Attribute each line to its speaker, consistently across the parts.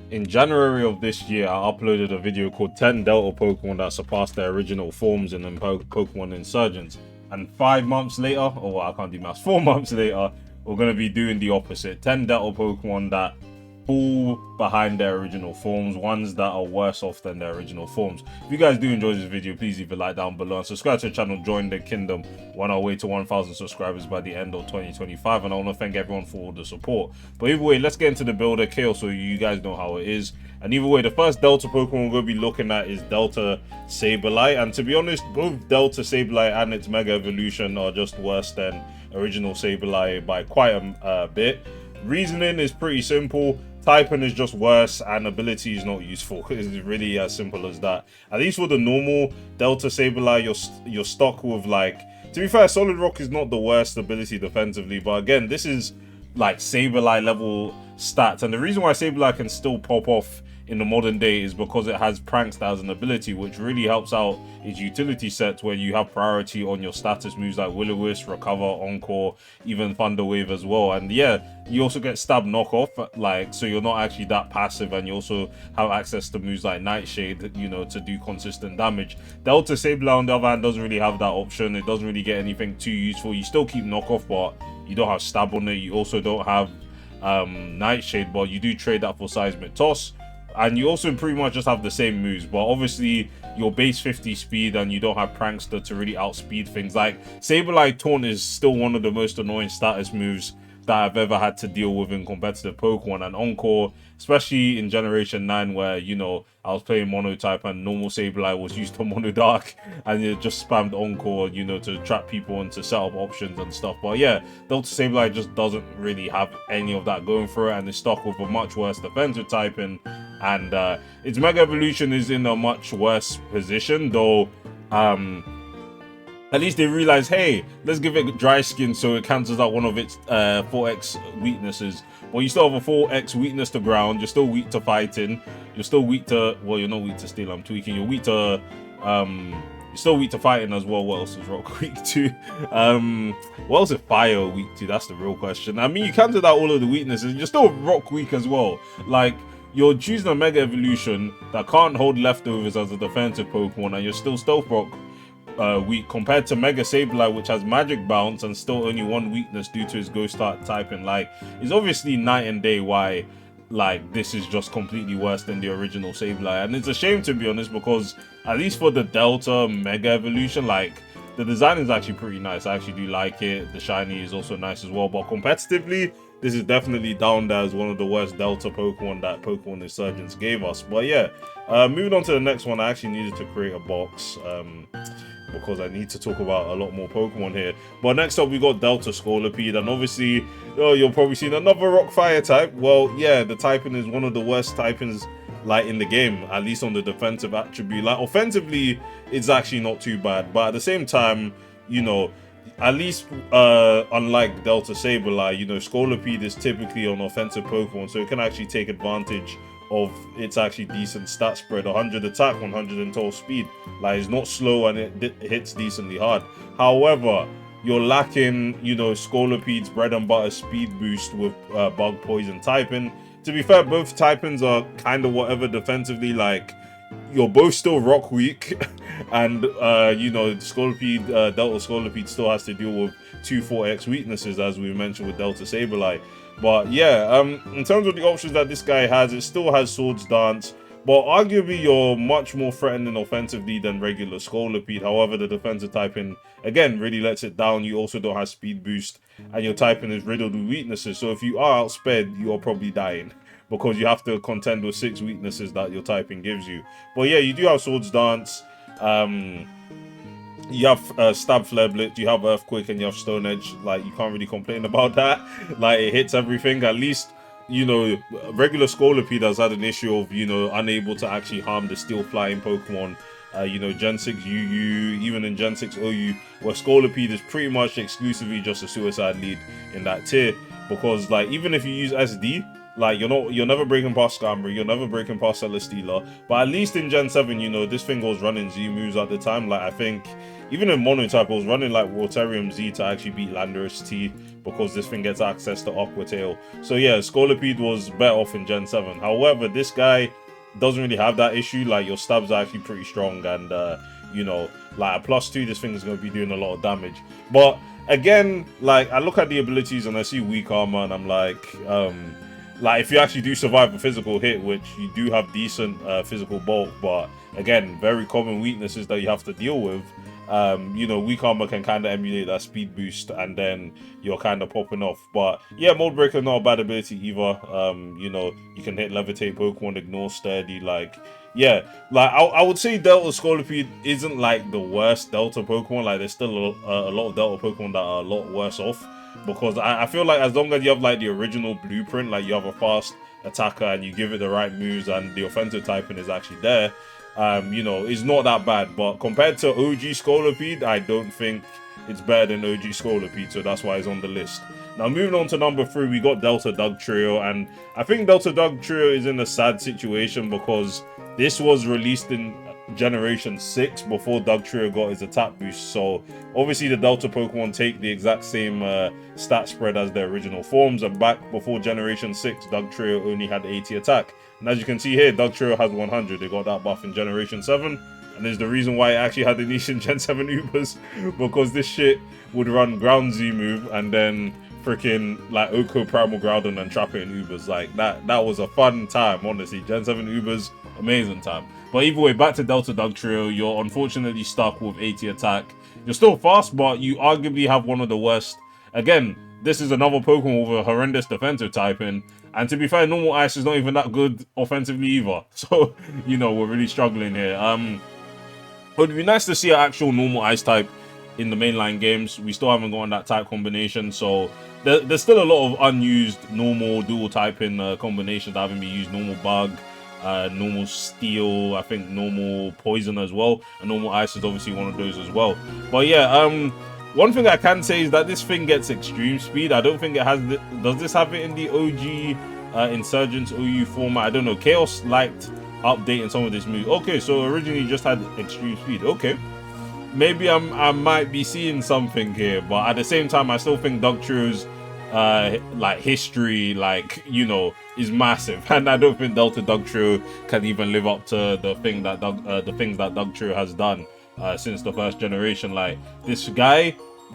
Speaker 1: In January of this year, I uploaded a video called 10 Delta Pokemon that surpassed their original forms in the Pokemon Insurgence. And 5 months later, or well, I can't do maths, 4 months later, we're going to be doing the opposite. 10 Delta Pokemon that fall behind their original forms, ones that are worse off than their original forms. If you guys do enjoy this video, please leave a like down below and subscribe to the channel, join the kingdom. We're on our way to 1,000 subscribers by the end of 2025, and I want to thank everyone for all the support. But either way, let's get into the builder chaos so you guys know how it is. And either way, the first Delta Pokemon we're going to be looking at is Delta Sableye. And to be honest, both Delta Sableye and its Mega Evolution are just worse than original Sableye by quite a bit. Reasoning is pretty simple. Typing is just worse, and ability is not useful. It's really as simple as that. At least for the normal Delta Sableye, you're stuck with, like, to be fair, Solid Rock is not the worst ability defensively, but again, this is like Sableye level stats, and the reason why Sableye can still pop off in the modern day is because it has Pranks as an ability, which really helps out its utility sets where you have priority on your status moves like Will-O-Wisp, Recover, Encore, even Thunder Wave as well. And yeah, you also get Stab Knockoff, like, so you're not actually that passive, and you also have access to moves like Nightshade, you know, to do consistent damage. Delta Sableye on the other hand doesn't really have that option. It doesn't really get anything too useful. You still keep Knockoff, but you don't have Stab on it. You also don't have Nightshade, but you do trade that for Seismic Toss. And you also pretty much just have the same moves, but obviously your base 50 speed and you don't have Prankster to really outspeed things. Like, Sableye Taunt is still one of the most annoying status moves that I've ever had to deal with in competitive Pokemon. And Encore, especially in Generation 9, where, you know, I was playing Mono type and normal Sableye was used to Mono Dark, and it just spammed Encore, you know, to trap people and to set up options and stuff. But yeah, Delta Sableye just doesn't really have any of that going for it, and is stuck with a much worse defensive typing. And its Mega Evolution is in a much worse position, though. At least they realize, hey, let's give it dry skin so it cancels out one of its 4x weaknesses. But you still have a 4x weakness to ground. You're still weak to fighting. You're still weak to, well, you're not weak to steel. I'm tweaking. You're weak to you're still weak to fighting as well. What else is rock weak to? What else is fire weak to? That's the real question. I mean, you cancelled out all of the weaknesses. You're still rock weak as well. Like, you're choosing a Mega Evolution that can't hold leftovers as a defensive Pokemon, and you're still Stealth Rock weak, compared to Mega Sableye, which has Magic Bounce and still only one weakness due to its Ghost Type typing. Like, it's obviously night and day why, like, this is just completely worse than the original Sableye. And it's a shame, to be honest, because at least for the Delta Mega Evolution, like, the design is actually pretty nice. I actually do like it. The shiny is also nice as well, but competitively, this is definitely down there as one of the worst Delta Pokemon that Pokemon Insurgence gave us. But yeah, moving on to the next one, I actually needed to create a box because I need to talk about a lot more Pokemon here. But next up, we got Delta Scolipede, and obviously, oh, you're probably seeing another Rock Fire type. Well, yeah, the typing is one of the worst typings, like, in the game, at least on the defensive attribute. Like, offensively, it's actually not too bad, but at the same time, you know, at least unlike Delta Sableye, you know, Scolipede is typically an offensive Pokemon, so it can actually take advantage of its actually decent stat spread. 100 attack, 112 speed. Like, it's not slow and it hits decently hard. However, you're lacking, you know, Scolipede's bread and butter speed boost with Bug Poison typing. To be fair, both typings are kind of whatever defensively. Like, you're both still rock weak, and you know, Scolipede, Delta Scolipede still has to deal with 2 4x weaknesses, as we mentioned with Delta Sableye. But yeah, in terms of the options that this guy has, it still has Swords Dance, but arguably you're much more threatening offensively than regular Scolipede. However, the defensive typing, again, really lets it down. You also don't have speed boost, and your typing is riddled with weaknesses. So if you are outsped, you are probably dying, because you have to contend with 6 weaknesses that your typing gives you. But yeah, you do have Swords Dance. You have Stab, Flare, Blitz, you have Earthquake, and you have Stone Edge. Like, you can't really complain about that. Like, it hits everything. At least, you know, regular Scolipede has had an issue of, you know, unable to actually harm the Steel Flying Pokemon. You know, Gen 6 UU, even in Gen 6 OU, where Scolipede is pretty much exclusively just a suicide lead in that tier. Because, like, even if you use SD, like, you're never breaking past Scambry, you're never breaking past Celesteela. But at least in Gen 7, you know, this thing was running Z moves at the time. Like, I think even in Mono type, it was running like Rotarium Z to actually beat Landorus T. because this thing gets access to Aqua Tail. So yeah, Scolipede was better off in Gen 7. However, this guy doesn't really have that issue. Like, your stabs are actually pretty strong, and you know, like a +2, this thing is going to be doing a lot of damage. But again, like, I look at the abilities and I see weak armor, and I'm like if you actually do survive a physical hit, which you do have decent physical bulk, but again, very common weaknesses that you have to deal with. You know, weak armor can kind of emulate that speed boost, and then you're kind of popping off. But yeah, Mold Breaker, not a bad ability either. You know, you can hit Levitate Pokemon, ignore Sturdy. Like, yeah, like I would say Delta Scolipede isn't like the worst Delta Pokemon. Like, there's still a lot of Delta Pokemon that are a lot worse off, because I feel like as long as you have like the original blueprint, like you have a fast attacker and you give it the right moves and the offensive typing is actually there, you know, it's not that bad. But compared to OG Scolipede, I don't think it's better than OG Scolipede, so that's why it's on the list. Now, moving on to number 3, we got Delta Dugtrio, and I think Delta Dugtrio is in a sad situation because this was released in Generation 6 before Dugtrio got his attack boost. So obviously the Delta Pokemon take the exact same stat spread as their original forms, and back before Generation 6, Dugtrio only had 80 attack. And as you can see here, Dugtrio has 100. They got that buff in Generation 7. And there's the reason why it actually had the niche in Gen 7 Ubers, because this shit would run Ground Z move and then freaking like Oko Primal Groudon and trap it in Ubers. Like, that was a fun time, honestly. Gen 7 Ubers, amazing time. But either way, back to Delta Dugtrio, you're unfortunately stuck with 80 attack. You're still fast, but you arguably have one of the worst. Again, this is another Pokemon with a horrendous defensive typing. And to be fair, normal ice is not even that good offensively either. So, you know, we're really struggling here. It would be nice to see an actual normal ice type in the mainline games. We still haven't gotten that type combination. So there's still a lot of unused normal dual typing combinations that haven't been used. Normal bug, normal steel, I think normal poison as well, and normal ice is obviously one of those as well. But yeah, one thing I can say is that this thing gets extreme speed. I don't think it has does this have it in the OG Insurgence OU format? I don't know. Chaos liked updating some of this move. Okay, so originally you just had extreme speed. Okay, maybe I might be seeing something here, but at the same time I still think Dugtrio's like history, like, you know, is massive, and I don't think Delta Dugtrio can even live up to the things that Dugtrio has done since the first generation. Like, this guy,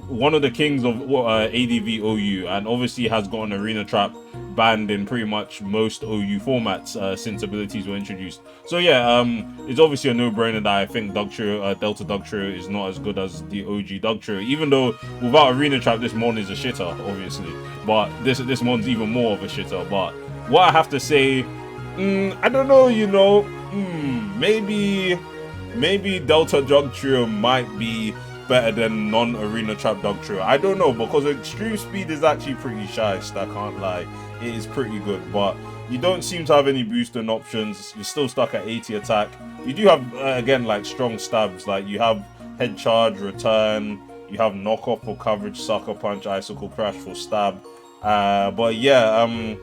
Speaker 1: one of the kings of ADV OU, and obviously has got an Arena Trap banned in pretty much most OU formats since abilities were introduced. So yeah, it's obviously a no-brainer that I think Dugtrio, Delta Dugtrio is not as good as the OG Dugtrio, even though without Arena Trap this mon is a shitter, obviously, but this mon's even more of a shitter. But what I have to say, I don't know, you know, maybe Delta Dugtrio might be better than non-Arena Trap Dugtrio. I don't know, because extreme speed is actually pretty shiced, I can't lie. It is pretty good, but you don't seem to have any boosting options. You're still stuck at 80 attack. You do have, again, like strong stabs. Like, you have Head Charge, Return. You have Knockoff for coverage, Sucker Punch, Icicle Crash for stab. But yeah,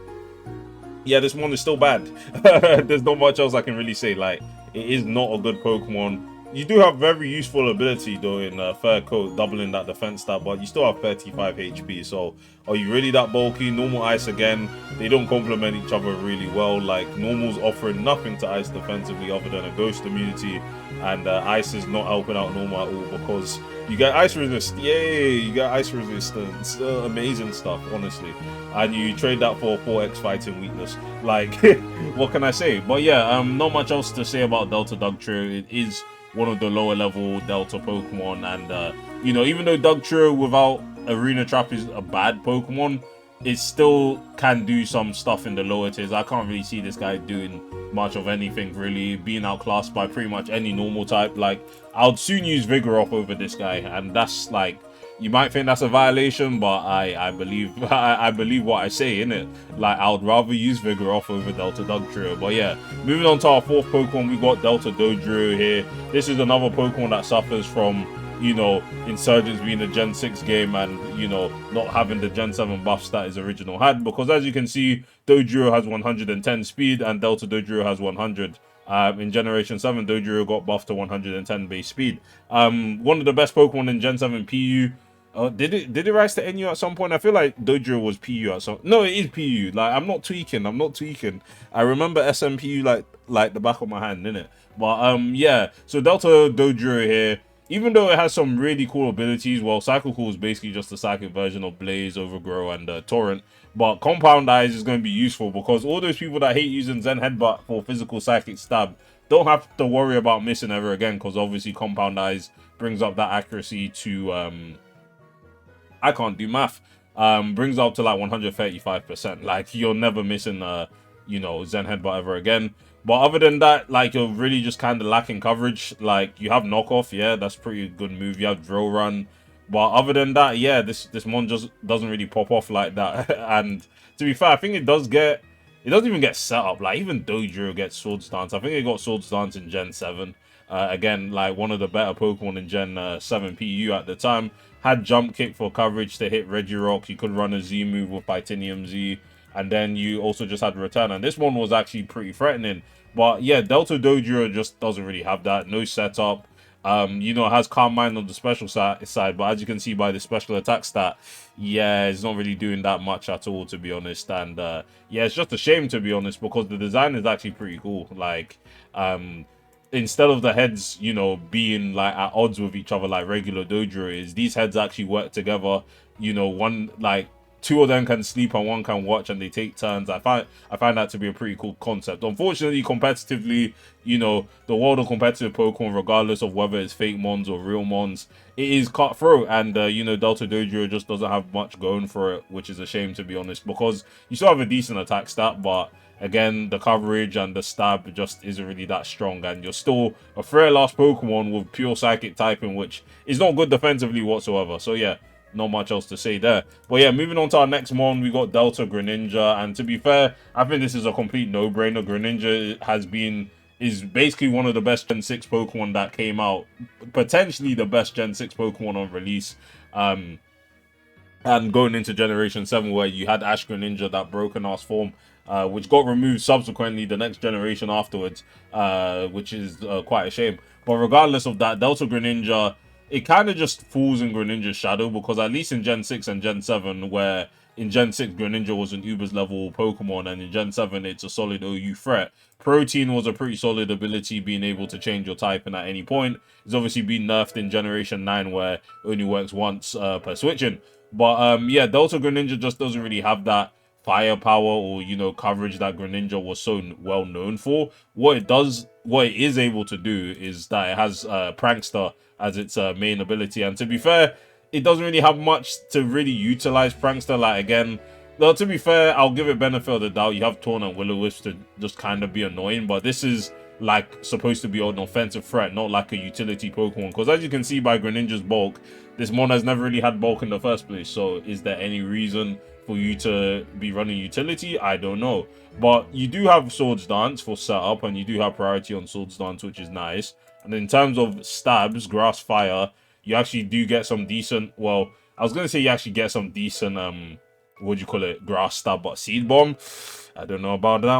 Speaker 1: yeah, this one is still bad. There's not much else I can really say. Like, it is not a good Pokemon. You do have very useful ability though in Fur Coat, doubling that defense stat, but you still have 35 HP. So are you really that bulky? Normal Ice, again, they don't complement each other really well. Like, Normal's offering nothing to Ice defensively other than a Ghost immunity, and Ice is not helping out Normal at all, because you get Ice Resist. Yay, you get Ice Resistance. Amazing stuff, honestly. And you trade that for 4x fighting weakness. Like, what can I say? But yeah, not much else to say about Delta Dugtrio. It is one of the lower level Delta Pokemon, and you know, even though Dugtrio without Arena Trap is a bad Pokemon, it still can do some stuff in the lower tiers. I can't really see this guy doing much of anything, really, being outclassed by pretty much any normal type. Like, I'd soon use Vigoroth over this guy, and that's like, you might think that's a violation, but I believe I believe what I say, innit? Like, I would rather use Vigoroth over Delta Dugtrio. But yeah, moving on to our fourth Pokemon, we got Delta Dodrio here. This is another Pokemon that suffers from, you know, Insurgence being a Gen 6 game and, you know, not having the Gen 7 buffs that his original had. Because as you can see, Dodrio has 110 speed and Delta Dodrio has 100. In Generation 7, Dodrio got buffed to 110 base speed. One of the best Pokemon in Gen 7 PU. Oh, did it rise to NU at some point? I feel like Dojo was PU at some. No, it is PU. Like I'm not tweaking. I'm not tweaking. I remember SMPU like the back of my hand, innit? But yeah. So Delta Dojo here, even though it has some really cool abilities, well, Cycle Cool is basically just a psychic version of Blaze, Overgrow, and Torrent. But Compound Eyes is going to be useful because all those people that hate using Zen Headbutt for physical psychic stab don't have to worry about missing ever again, because obviously Compound Eyes brings up that accuracy to I can't do math. Brings up to like 135%. Like you're never missing you know, Zen Headbutt ever again. But other than that, like you're really just kind of lacking coverage. Like you have knockoff, yeah, that's pretty good move. You have drill run, but other than that, yeah, this mon just doesn't really pop off like that. And to be fair, I think it doesn't even get set up. Like even Dojo gets Sword Stance. I think it got Sword Stance in Gen 7. Again, like one of the better Pokemon in Gen 7 PU at the time. Had Jump Kick for coverage to hit Regirock. You could run a Z move with Titanium Z. And then you also just had Return. And this one was actually pretty threatening. But yeah, Delta Dojo just doesn't really have that. No setup. You know, it has Calm Mind on the special side. But as you can see by the special attack stat, yeah, it's not really doing that much at all, to be honest. And yeah, it's just a shame, to be honest, because the design is actually pretty cool. Like, instead of the heads, you know, being like at odds with each other like regular Dojo is, these heads actually work together. You know, one like two of them can sleep and one can watch, and they take turns. I find that to be a pretty cool concept. Unfortunately, competitively, you know, the world of competitive Pokemon, regardless of whether it's fake mons or real mons, it is cutthroat, and you know, Delta Dojo just doesn't have much going for it, which is a shame, to be honest, because you still have a decent attack stat, but again, the coverage and the stab just isn't really that strong, and you're still a threat last Pokemon with pure psychic typing, which is not good defensively whatsoever. So yeah, not much else to say there. But yeah, moving on to our next one, we got Delta Greninja, and to be fair, I think this is a complete no-brainer. Greninja is basically one of the best Gen 6 Pokemon that came out, potentially the best Gen 6 Pokemon on release. And going into Generation 7, where you had Ash Greninja, that broken ass form, which got removed subsequently the next generation afterwards, which is quite a shame. But regardless of that, Delta Greninja, it kind of just falls in Greninja's shadow, because at least in Gen 6 and Gen 7, where in Gen 6 Greninja was an Uber's level Pokemon, and in Gen 7 it's a solid OU threat. Protein was a pretty solid ability, being able to change your typing at any point. It's obviously been nerfed in Generation 9, where it only works once per switching. But yeah, Delta Greninja just doesn't really have that firepower or, you know, coverage that Greninja was so well known for. What it is able to do is that it has Prankster as its main ability, and to be fair, it doesn't really have much to really utilize Prankster. Like, again, well, to be fair, I'll give it benefit of the doubt. You have Torn and Will-O-Wisp to just kind of be annoying, but this is like supposed to be an offensive threat, not like a utility Pokemon, because as you can see by Greninja's bulk, this mon has never really had bulk in the first place. So is there any reason for you to be running utility? I don't know. But you do have Swords Dance for setup, and you do have priority on Swords Dance, which is nice. And in terms of stabs, Grass Fire, you actually do get some decent, well, I was going to say you actually get some decent, what do you call it, Grass Stab, but Seed Bomb, I don't know about that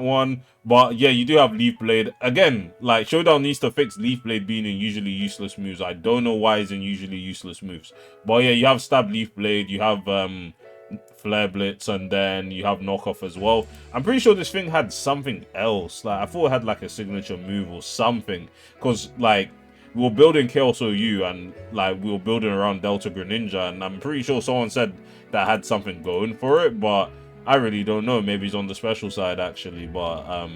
Speaker 1: one. But yeah, you do have Leaf Blade. Again, like, Showdown needs to fix Leaf Blade being in usually useless moves. I don't know why it's in usually useless moves. But yeah, you have Stab Leaf Blade, you have Flare Blitz, and then you have Knockoff as well. I'm pretty sure this thing had something else. Like, I thought it had like a signature move or something, because like we were building Chaos OU, and like we were building around Delta Greninja, and I'm pretty sure someone said that had something going for it, but I really don't know. Maybe it's on the special side actually, but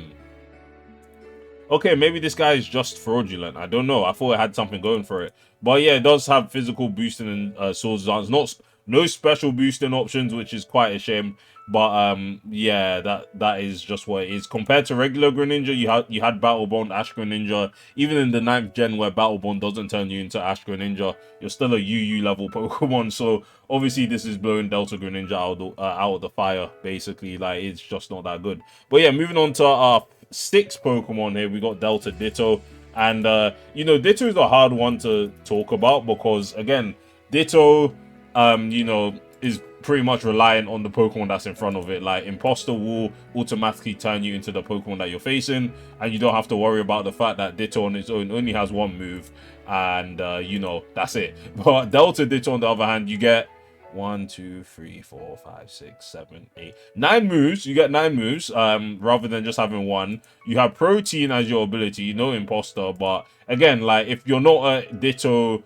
Speaker 1: okay, maybe this guy is just fraudulent. I don't know. I thought it had something going for it. But yeah, it does have physical boosting and Swords Dance. No special boosting options, which is quite a shame. But yeah, that is just what it is. Compared to regular Greninja, you had Battle Bond, Ash Greninja. Even in the 9th gen, where Battle Bond doesn't turn you into Ash Greninja, you're still a UU level Pokemon. So obviously this is blowing Delta Greninja out of the fire, basically. Like, it's just not that good. But yeah, moving on to our 6th Pokemon here, we got Delta Ditto. And you know, Ditto is a hard one to talk about, because again, Ditto, you know, is pretty much reliant on the Pokemon that's in front of it. Like, Imposter will automatically turn you into the Pokemon that you're facing, and you don't have to worry about the fact that Ditto on its own only has one move, and you know, that's it. But Delta Ditto, on the other hand, you get 1, 2, 3, 4, 5, 6, 7, 8, 9 moves. You get 9 moves, rather than just having one. You have Protein as your ability, no Imposter, but again, like, if you're not a Ditto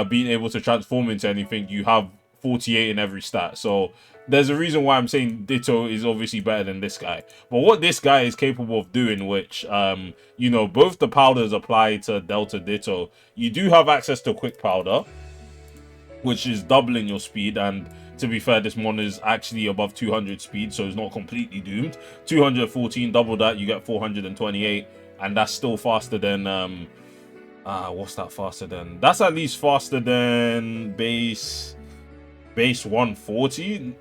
Speaker 1: being able to transform into anything, you have 48 in every stat. So there's a reason why I'm saying Ditto is obviously better than this guy. But what this guy is capable of doing, which you know, both the powders apply to Delta Ditto. You do have access to Quick Powder, which is doubling your speed, and to be fair, this mon is actually above 200 speed, so it's not completely doomed. 214, double that, you get 428, and that's still faster than what's that faster than? That's at least faster than base 140.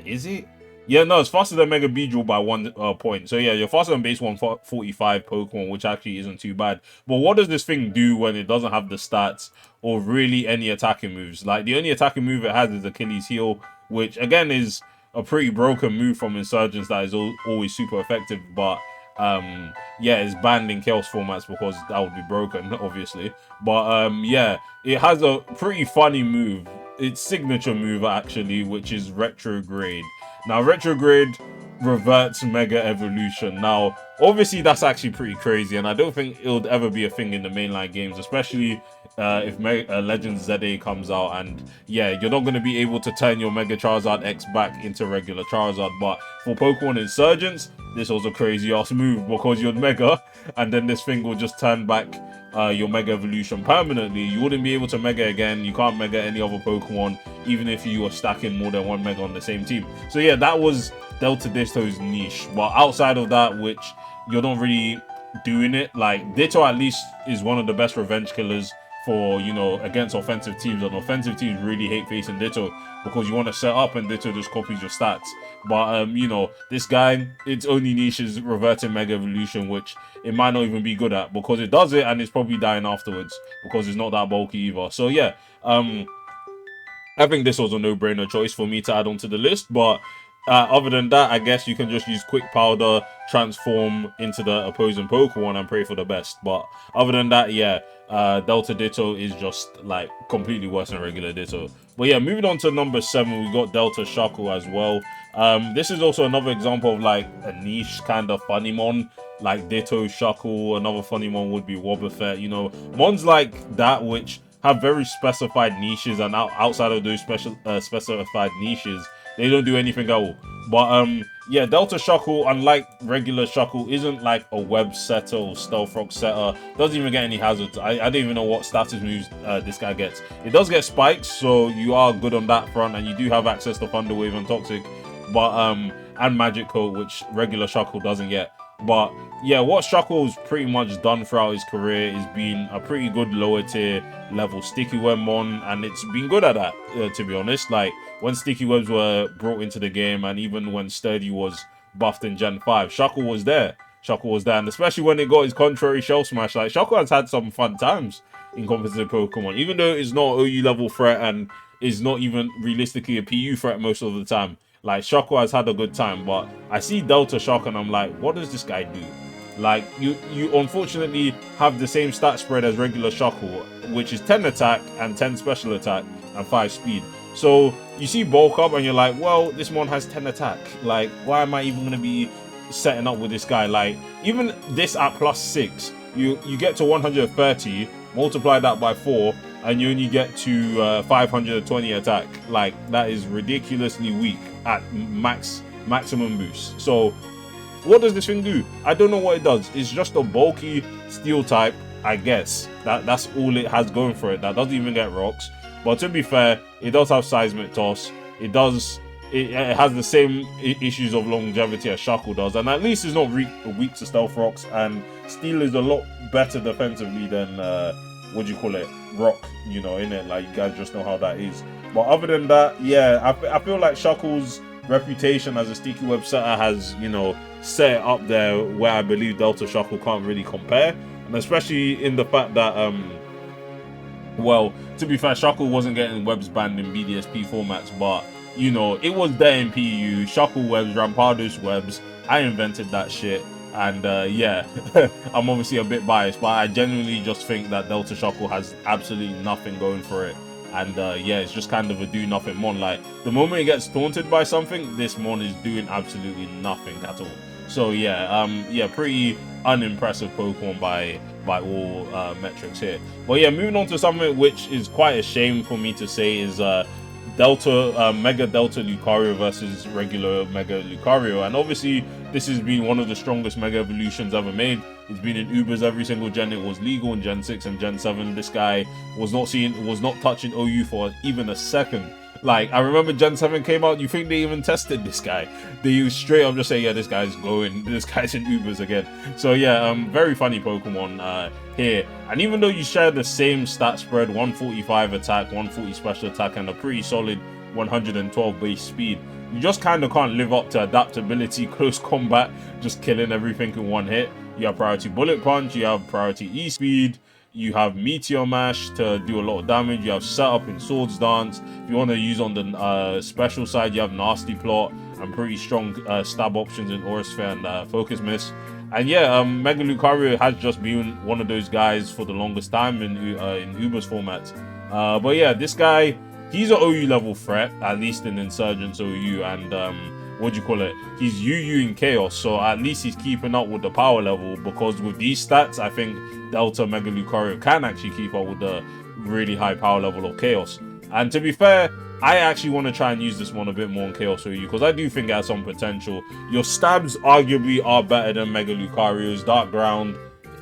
Speaker 1: Is it? Yeah, no, it's faster than Mega Beedrill by 1 point. So yeah, you're faster than base 145 Pokemon, which actually isn't too bad. But what does this thing do when it doesn't have the stats or really any attacking moves? Like, the only attacking move it has is Achilles Heel, which again is a pretty broken move from Insurgence that is always super effective. But yeah, it's banned in Chaos formats because that would be broken, obviously. But yeah, it has a pretty funny move. Its signature move, actually, which is Retrograde. Now, Retrograde reverts Mega Evolution. Now, obviously, that's actually pretty crazy, and I don't think it would ever be a thing in the mainline games, especially if Legends ZA comes out. And yeah, you're not going to be able to turn your Mega Charizard X back into regular Charizard, but for Pokemon Insurgence, this was a crazy ass move because you're Mega, and then this thing will just turn back your Mega Evolution permanently. You wouldn't be able to Mega again. You can't Mega any other Pokemon, even if you were stacking more than one Mega on the same team. So yeah, that was Delta Ditto's niche. But outside of that, which you're not really doing it, like, Ditto at least is one of the best revenge killers for, you know, against offensive teams. And offensive teams really hate facing Ditto because you want to set up and Ditto just copies your stats. But you know, this guy, its only niche is reverting Mega Evolution, which it might not even be good at because it does it and it's probably dying afterwards because it's not that bulky either. So yeah, I think this was a no-brainer choice for me to add onto the list. But other than that, I guess you can just use Quick Powder, transform into the opposing Pokemon, and pray for the best. But other than that, yeah, Delta Ditto is just like completely worse than regular Ditto. But yeah, moving on to number 7, we got Delta Shuckle as well. This is also another example of like a niche kind of funny mon, like Ditto, Shuckle. Another funny mon would be Wobbuffet. You know, mons like that which have very specified niches, and outside of those specified niches, they don't do anything at all. But yeah, Delta Shuckle, unlike regular Shuckle, isn't like a web setter or stealth rock setter. Doesn't even get any hazards. I don't even know what status moves this guy gets. It does get spikes, so you are good on that front, and you do have access to Thunder Wave and Toxic, but and Magic Coat, which regular Shuckle doesn't get. But yeah, what Shuckle's pretty much done throughout his career is being a pretty good lower tier level Sticky Web mon, and it's been good at that, to be honest. Like, when Sticky Webs were brought into the game, and even when Sturdy was buffed in Gen 5, Shuckle was there. Shuckle was there, and especially when it got his contrary Shell Smash, like, Shuckle has had some fun times in competitive Pokemon, even though it's not an OU level threat and is not even realistically a PU threat most of the time. Like, Shuckle has had a good time, but I see Delta Shock and I'm like, what does this guy do? Like, you unfortunately have the same stat spread as regular Shuckle, which is 10 attack and 10 special attack and 5 speed. So you see Bulk Up and you're like, well, this one has 10 attack. Like, why am I even going to be setting up with this guy? Like, even this at +6, you get to 130, multiply that by 4, and you only get to 520 attack. Like, that is ridiculously weak at maximum boost. So what does this thing do? I don't know what it does. It's just a bulky steel type, I guess. That's all it has going for it. That doesn't even get rocks. But to be fair, it does have Seismic Toss. It has the same issues of longevity as Shuckle does, and at least it's not weak to Stealth Rocks, and Steel is a lot better defensively than what do you call it, Rock, you know, in it. Like, you guys just know how that is. But other than that, yeah, I feel like Shuckle's reputation as a Sticky Web setter has, you know, set it up there where I believe Delta Shuckle can't really compare, and especially in the fact that well, to be fair, Shuckle wasn't getting webs banned in BDSP formats, but you know, it was there in PU. Shuckle webs, Rampados webs. I invented that shit. And yeah, I'm obviously a bit biased, but I genuinely just think that Delta Shuckle has absolutely nothing going for it. And yeah, it's just kind of a do-nothing mon. Like, the moment it gets taunted by something, this mon is doing absolutely nothing at all. So yeah, yeah, pretty unimpressive Pokemon by all metrics here. But yeah, moving on to something which is quite a shame for me to say is Mega Delta Lucario versus regular Mega Lucario. And obviously, this has been one of the strongest Mega Evolutions ever made. It's been in Ubers every single gen. It was legal in Gen 6 and Gen 7. This guy was not touching OU for even a second. Like, I remember Gen 7 came out, you think they even tested this guy? They used straight up just say, yeah, this guy's going, this guy's in Ubers again. So yeah, very funny Pokemon here. And even though you share the same stat spread, 145 attack, 140 special attack, and a pretty solid 112 base speed, you just kind of can't live up to adaptability, close combat, just killing everything in one hit. You have priority bullet punch, you have priority E-speed, you have Meteor Mash to do a lot of damage, you have setup in Swords Dance. If you want to use on the special side, you have Nasty Plot and pretty strong stab options in Aura Sphere and Focus Miss. And yeah, Mega Lucario has just been one of those guys for the longest time in Uber's format. But yeah, this guy, he's an OU level threat, at least in Insurgence OU, and what do you call it? He's UU in Chaos, so at least he's keeping up with the power level, because with these stats, I think Delta Mega Lucario can actually keep up with the really high power level of Chaos. And to be fair, I actually want to try and use this one a bit more in Chaos OU, because I do think it has some potential. Your stabs arguably are better than Mega Lucario's. Dark Ground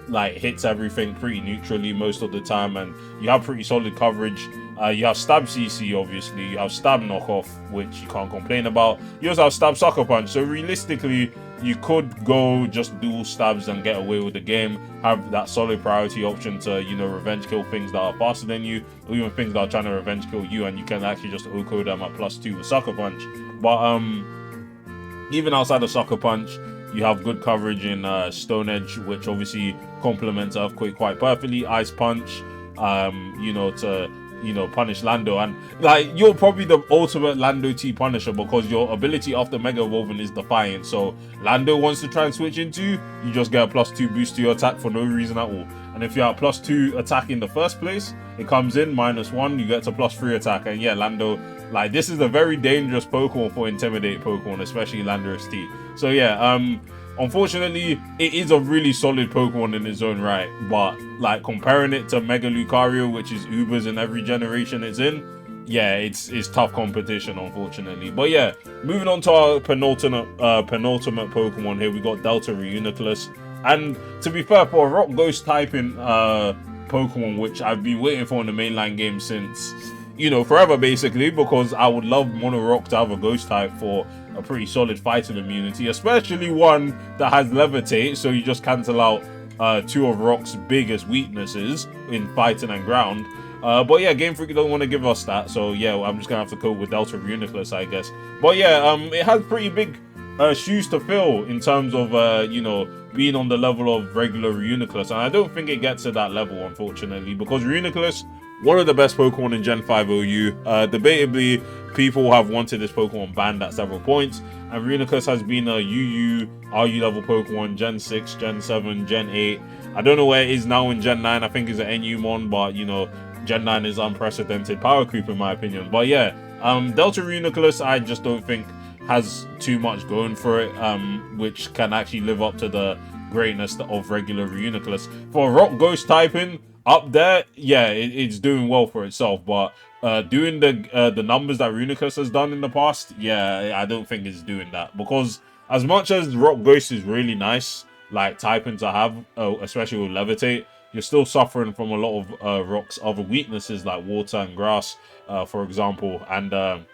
Speaker 1: like hits everything pretty neutrally most of the time, and you have pretty solid coverage. You have Stab CC, obviously. You have Stab Knockoff, which you can't complain about. You also have Stab Sucker Punch. So realistically, you could go just dual stabs and get away with the game. Have that solid priority option to, you know, revenge kill things that are faster than you, or even things that are trying to revenge kill you, and you can actually just OHKO them at +2 with Sucker Punch. But even outside of Sucker Punch, you have good coverage in Stone Edge, which obviously complements Earthquake quite perfectly. Ice Punch, you know, to punish Lando, and like, you're probably the ultimate Lando T punisher, because your ability after Mega Evolving is Defiant. So Lando wants to try and switch into you, just get a +2 boost to your attack for no reason at all. And if you're at +2 attack in the first place, it comes in -1, you get to +3 attack. And yeah, Lando, like, this is a very dangerous Pokemon for Intimidate Pokemon, especially Landorus T. So yeah, unfortunately, it is a really solid Pokemon in its own right, but like, comparing it to Mega Lucario, which is Ubers in every generation it's in, yeah, it's tough competition, unfortunately. But yeah, moving on to our penultimate Pokemon here, we got Delta Reuniclus. And to be fair, for a Rock Ghost typing Pokemon, which I've been waiting for in the mainline game since, you know, forever basically, because I would love Mono Rock to have a Ghost type for a pretty solid fighting immunity, especially one that has Levitate, so you just cancel out 2 of Rock's biggest weaknesses in fighting and ground. But yeah, Game Freak don't want to give us that, so yeah, I'm just gonna have to cope with Delta Reuniclus, I guess. But yeah, it has pretty big shoes to fill in terms of you know, being on the level of regular Reuniclus, and I don't think it gets to that level, unfortunately, because Reuniclus, one of the best Pokemon in Gen 5 OU. Debatably, people have wanted this Pokemon banned at several points, and Reuniclus has been a UU, RU level Pokemon, Gen 6, Gen 7, Gen 8. I don't know where it is now in Gen 9, I think it's an NU mon, but you know, Gen 9 is unprecedented power creep in my opinion. But yeah, Delta Reuniclus, I just don't think has too much going for it, which can actually live up to the greatness of regular Reuniclus. For Rock Ghost typing, up there, yeah, it's doing well for itself, but doing the numbers that Reuniclus has done in the past, yeah, I don't think it's doing that, because as much as Rock Ghost is really nice, like typing to have, especially with Levitate, you're still suffering from a lot of Rock's other weaknesses like water and grass, for example, and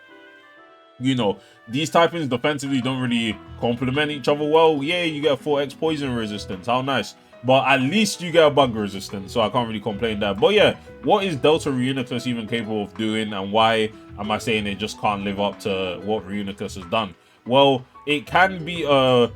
Speaker 1: you know, these typings defensively don't really complement each other well. Yeah, you get 4x poison resistance, how nice. But at least you get a bug resistance, so I can't really complain there. But yeah, what is Delta Reuniclus even capable of doing, and why am I saying it just can't live up to what Reuniclus has done? Well, it can be a...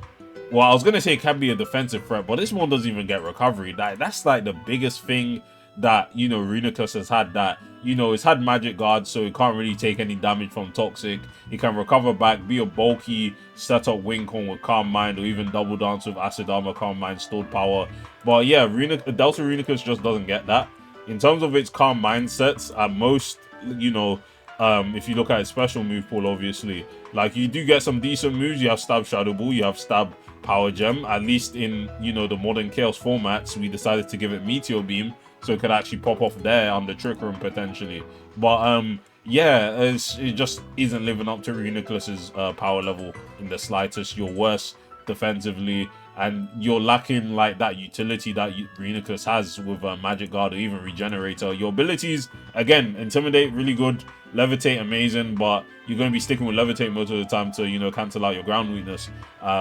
Speaker 1: Well, I was going to say it can be a defensive threat, but this one doesn't even get recovery. That's like the biggest thing that, you know, Reuniclus has had, that you know, it's had magic guard, so it can't really take any damage from toxic. It can recover back, be a bulky setup wing con with calm mind, or even double dance with acid armor, calm mind, stored power. But yeah, Delta Reuniclus just doesn't get that. In terms of its calm mindsets, at most, you know, if you look at its special move pool, obviously, like, you do get some decent moves. You have Stab Shadow Ball, you have Stab Power Gem. At least in, you know, the modern Chaos formats, we decided to give it Meteor Beam, so it could actually pop off there under Trick Room potentially. But yeah, it just isn't living up to Reuniclus's power level in the slightest. You're worse defensively, and you're lacking like that utility that Reuniclus has with Magic Guard or even Regenerator. Your abilities, again, Intimidate, really good. Levitate, amazing, but you're going to be sticking with Levitate most of the time to, you know, cancel out your ground weakness.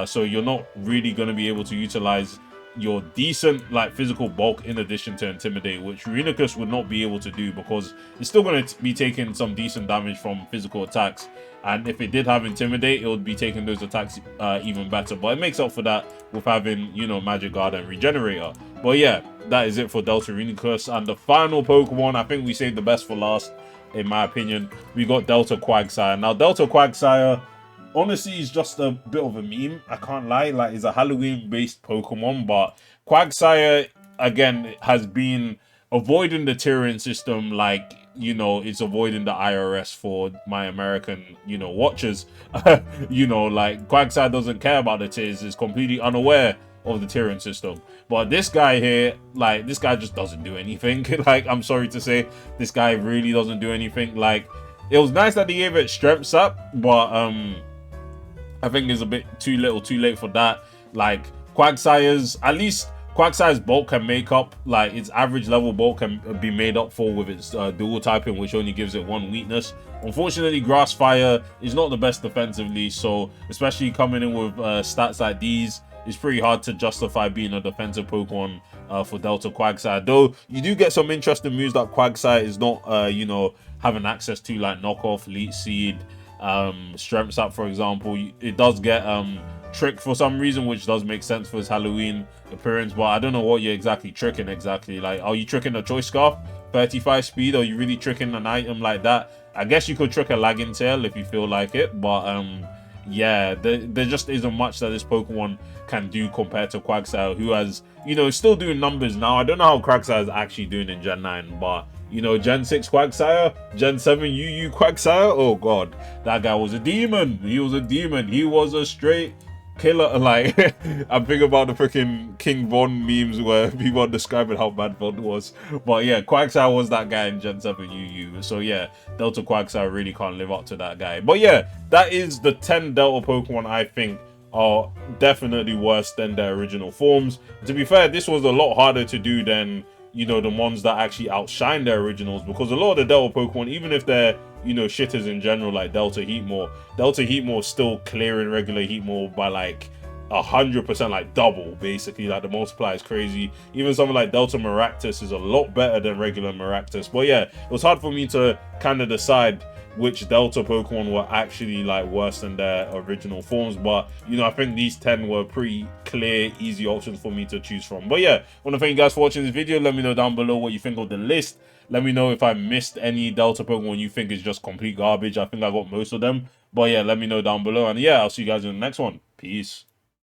Speaker 1: So you're not really going to be able to utilize your decent like physical bulk in addition to Intimidate, which Reuniclus would not be able to do, because it's still going to be taking some decent damage from physical attacks. And if it did have Intimidate, it would be taking those attacks even better. But it makes up for that with having, you know, Magic Guard and Regenerator. But yeah, that is it for Delta Reuniclus. And the final Pokemon, I think we saved the best for last, in my opinion. We got Delta Quagsire. Now, Delta Quagsire, honestly, is just a bit of a meme. I can't lie. Like, it's a Halloween-based Pokemon, but Quagsire, again, has been avoiding the tiering system, like, you know, it's avoiding the IRS for my American, you know, watchers. You know, like, Quagsire doesn't care about the tiers, is completely unaware of the tiering system. But this guy here, like, this guy just doesn't do anything. Like, I'm sorry to say, this guy really doesn't do anything. Like, it was nice that they gave it Strengths Up, but I think it's a bit too little too late for that. Like, Quagsire's, at least Quagsire's bulk can make up, like, its average level bulk can be made up for with its dual typing, which only gives it one weakness. Unfortunately, Grass Fire is not the best defensively, so especially coming in with stats like these, it's pretty hard to justify being a defensive Pokemon for Delta Quagsire. Though you do get some interesting moves that Quagsire is not, you know, having access to, like Knock Off, Leech Seed, Strengths Up, for example. It does get Trick for some reason, which does make sense for his Halloween appearance, but I don't know what you're exactly tricking exactly. Like, are you tricking a Choice Scarf, 35 speed? Are you really tricking an item like that? I guess you could trick a Lagging Tail if you feel like it, but yeah, there just isn't much that this Pokemon can do compared to Quagsire, who has, you know, still doing numbers now. I don't know how Quagsire is actually doing in Gen 9, but, you know, Gen 6 Quagsire, Gen 7 UU Quagsire, oh god, that guy was a demon. He was a demon. He was a straight killer. Like, I'm thinking about the freaking King Von memes where people are describing how bad Von was. But yeah, Quagsire was that guy in Gen 7 UU. So yeah, Delta Quagsire really can't live up to that guy. But yeah, that is the 10 Delta Pokemon I think are definitely worse than their original forms. To be fair, this was a lot harder to do than, you know, the ones that actually outshine their originals, because a lot of the Delta Pokemon, even if they're, you know, shitters in general, like Delta Heatmore is still clearing regular Heatmore by like 100%, like double, basically. Like, the multiply is crazy. Even something like Delta Maractus is a lot better than regular Maractus. But yeah, it was hard for me to kind of decide which Delta Pokemon were actually like worse than their original forms. But, you know, I think these 10 were pretty clear, easy options for me to choose from. But yeah, I want to thank you guys for watching this video. Let me know down below what you think of the list. Let me know if I missed any Delta Pokemon you think is just complete garbage. I think I got most of them. But yeah, let me know down below. And yeah, I'll see you guys in the next one. Peace.